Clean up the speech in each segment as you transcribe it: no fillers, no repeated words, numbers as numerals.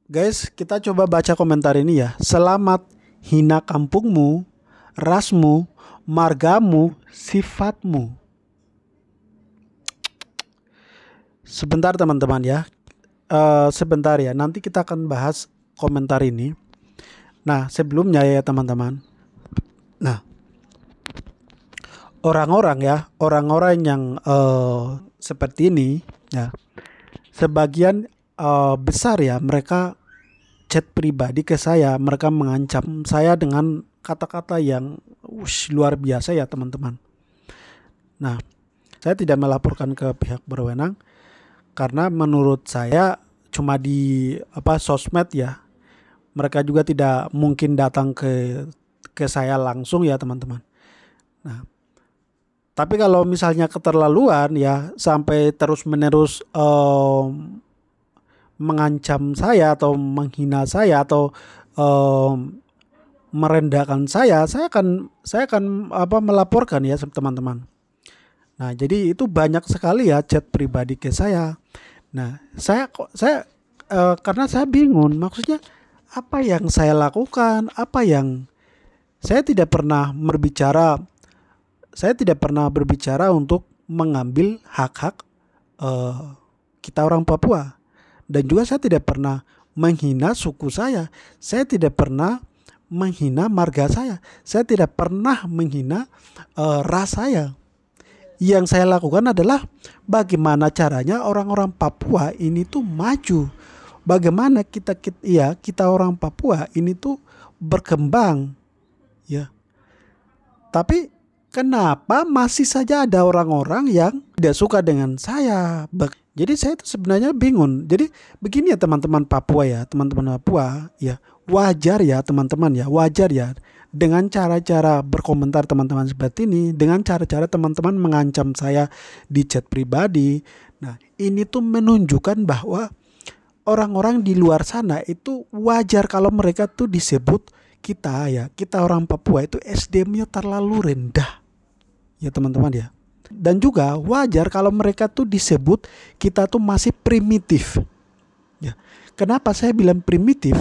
Guys, kita coba baca komentar ini ya. Selamat hina kampungmu, rasmu, margamu, sifatmu. Sebentar teman-teman ya. Sebentar ya. Nanti kita akan bahas komentar ini. Nah, sebelumnya ya teman-teman. Nah, orang-orang yang seperti ini ya. Sebagian besar ya mereka chat pribadi ke saya, mereka mengancam saya dengan kata-kata yang luar biasa ya teman-teman. Nah, saya tidak melaporkan ke pihak berwenang karena menurut saya cuma di sosmed ya. Mereka juga tidak mungkin datang ke saya langsung ya teman-teman. Nah, tapi kalau misalnya keterlaluan ya sampai terus-menerus mengancam saya atau menghina saya atau merendahkan saya akan melaporkan ya teman-teman. Nah, jadi itu banyak sekali ya chat pribadi ke saya. Nah, karena saya bingung, maksudnya apa yang saya lakukan, apa yang saya tidak pernah berbicara. Saya tidak pernah berbicara untuk mengambil hak-hak kita orang Papua. Dan juga saya tidak pernah menghina suku saya. Saya tidak pernah menghina marga saya. Saya tidak pernah menghina ras saya. Yang saya lakukan adalah bagaimana caranya orang-orang Papua ini tuh maju. Bagaimana kita orang Papua ini tuh berkembang. Ya. Tapi kenapa masih saja ada orang-orang yang tidak suka dengan saya? Jadi saya itu sebenarnya bingung. Jadi begini ya teman-teman Papua ya, wajar ya teman-teman ya, wajar ya dengan cara-cara berkomentar teman-teman seperti ini, dengan cara-cara teman-teman mengancam saya di chat pribadi. Nah, ini tuh menunjukkan bahwa orang-orang di luar sana itu wajar kalau mereka tuh disebut kita orang Papua itu SDM-nya terlalu rendah. Ya teman-teman ya. Dan juga wajar kalau mereka tuh disebut kita tuh masih primitif. Ya. Kenapa saya bilang primitif?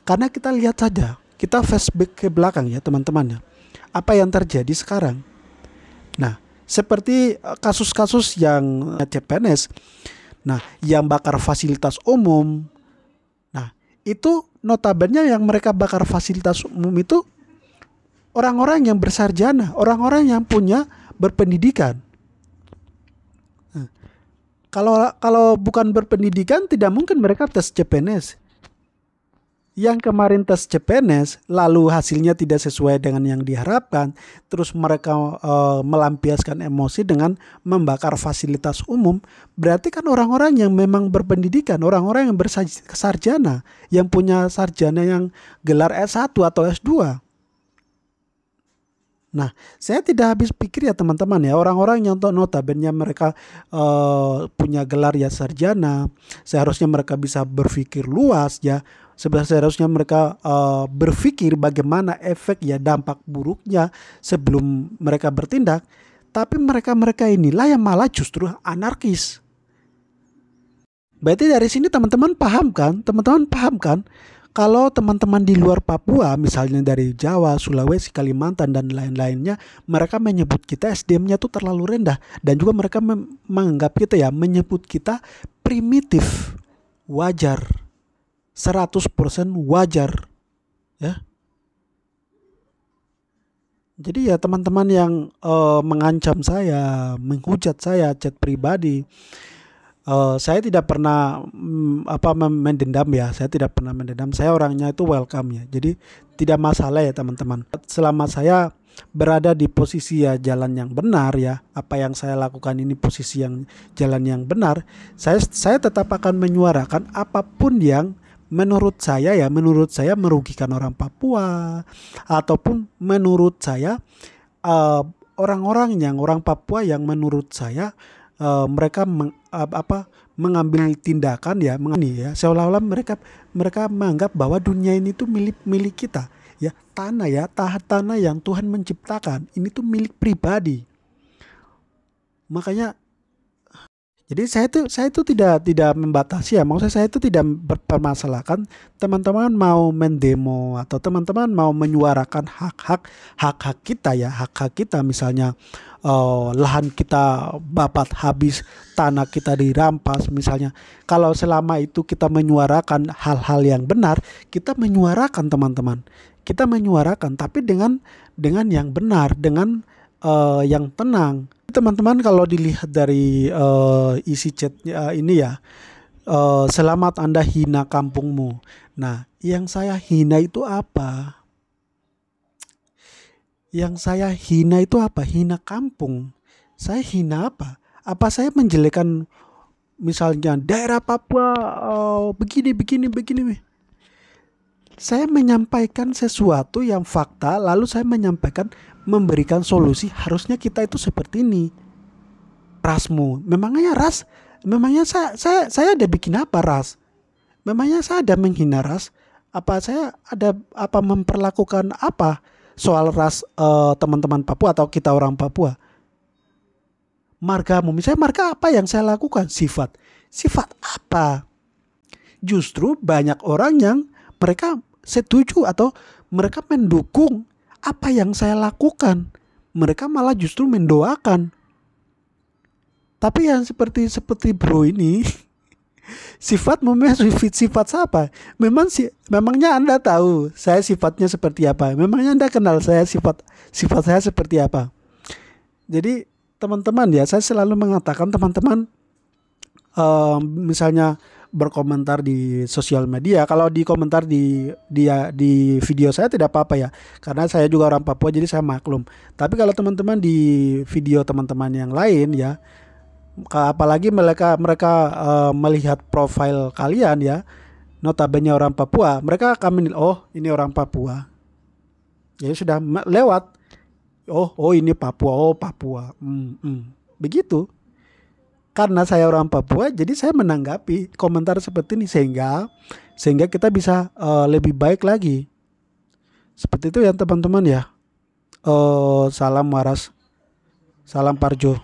Karena kita lihat saja, kita flashback ke belakang ya teman-teman ya. Apa yang terjadi sekarang? Nah, seperti kasus-kasus yang CPNS, nah yang bakar fasilitas umum. Nah, itu notabene yang mereka bakar fasilitas umum itu orang-orang yang bersarjana, orang-orang yang punya berpendidikan. Kalau bukan berpendidikan tidak mungkin mereka tes CPNS. Yang kemarin tes CPNS lalu hasilnya tidak sesuai dengan yang diharapkan, terus mereka melampiaskan emosi dengan membakar fasilitas umum, berarti kan orang-orang yang memang berpendidikan, orang-orang yang bersarjana, yang punya sarjana yang gelar S1 atau S2. Nah, saya tidak habis pikir ya teman-teman ya, orang-orang yang notabene mereka punya gelar ya sarjana, seharusnya mereka bisa berpikir luas ya, seharusnya mereka berpikir bagaimana efek ya dampak buruknya sebelum mereka bertindak, tapi mereka inilah yang malah justru anarkis. Berarti dari sini teman-teman paham kan? Kalau teman-teman di luar Papua, misalnya dari Jawa, Sulawesi, Kalimantan, dan lain-lainnya, mereka menyebut kita SDM-nya tuh terlalu rendah. Dan juga mereka menganggap kita ya, menyebut kita primitif. Wajar. 100% wajar. Ya. Jadi ya teman-teman yang mengancam saya, menghujat saya, chat pribadi, saya tidak pernah mendendam ya. Saya tidak pernah mendendam. Saya orangnya itu welcome ya. Jadi tidak masalah ya teman-teman. Selama saya berada di posisi ya jalan yang benar ya, apa yang saya lakukan ini posisi yang jalan yang benar, saya tetap akan menyuarakan apapun yang menurut saya merugikan orang Papua, ataupun menurut saya orang Papua yang menurut saya mereka mengambil tindakan ya, seolah-olah mereka menganggap bahwa dunia ini tuh milik kita ya, tanah yang Tuhan menciptakan ini tuh milik pribadi. Makanya Jadi saya itu tidak membatasi ya. Maksudnya saya itu tidak berpermasalahkan teman-teman mau mendemo atau teman-teman mau menyuarakan hak-hak kita ya, hak-hak kita misalnya lahan kita babat habis, tanah kita dirampas misalnya. Kalau selama itu kita menyuarakan hal-hal yang benar, kita menyuarakan teman-teman. Kita menyuarakan tapi dengan yang benar, dengan yang tenang. Teman-teman kalau dilihat dari isi chatnya ini ya, selamat Anda hina kampungmu. Nah, yang saya hina itu apa? Yang saya hina itu apa? Hina kampung. Saya hina apa? Apa saya menjelekkan misalnya daerah Papua begini begini begini? Saya menyampaikan sesuatu yang fakta, lalu saya menyampaikan memberikan solusi. Harusnya kita itu seperti ini. Rasmu, memangnya saya ada bikin apa ras? Memangnya saya ada menghina ras? Apa saya ada apa memperlakukan apa soal ras teman-teman Papua atau kita orang Papua? Margamu, misalnya marga apa yang saya lakukan? Sifat apa? Justru banyak orang yang mereka setuju atau mereka mendukung apa yang saya lakukan. Mereka malah justru mendoakan. Tapi yang seperti bro ini sifat siapa? Memangnya Anda tahu saya sifatnya seperti apa? Memangnya Anda kenal saya sifat saya seperti apa? Jadi teman-teman ya, saya selalu mengatakan teman-teman misalnya berkomentar di sosial media, kalau di komentar di video saya tidak apa-apa ya, karena saya juga orang Papua jadi saya maklum. Tapi kalau teman-teman di video teman-teman yang lain ya, apalagi mereka melihat profil kalian ya, notabene orang Papua, mereka akan menilai, oh ini orang Papua, ya sudah lewat, oh ini Papua, oh Papua, begitu. Karena saya orang Papua, jadi saya menanggapi komentar seperti ini sehingga kita bisa lebih baik lagi. Seperti itu ya teman-teman ya. Salam waras, salam parjo.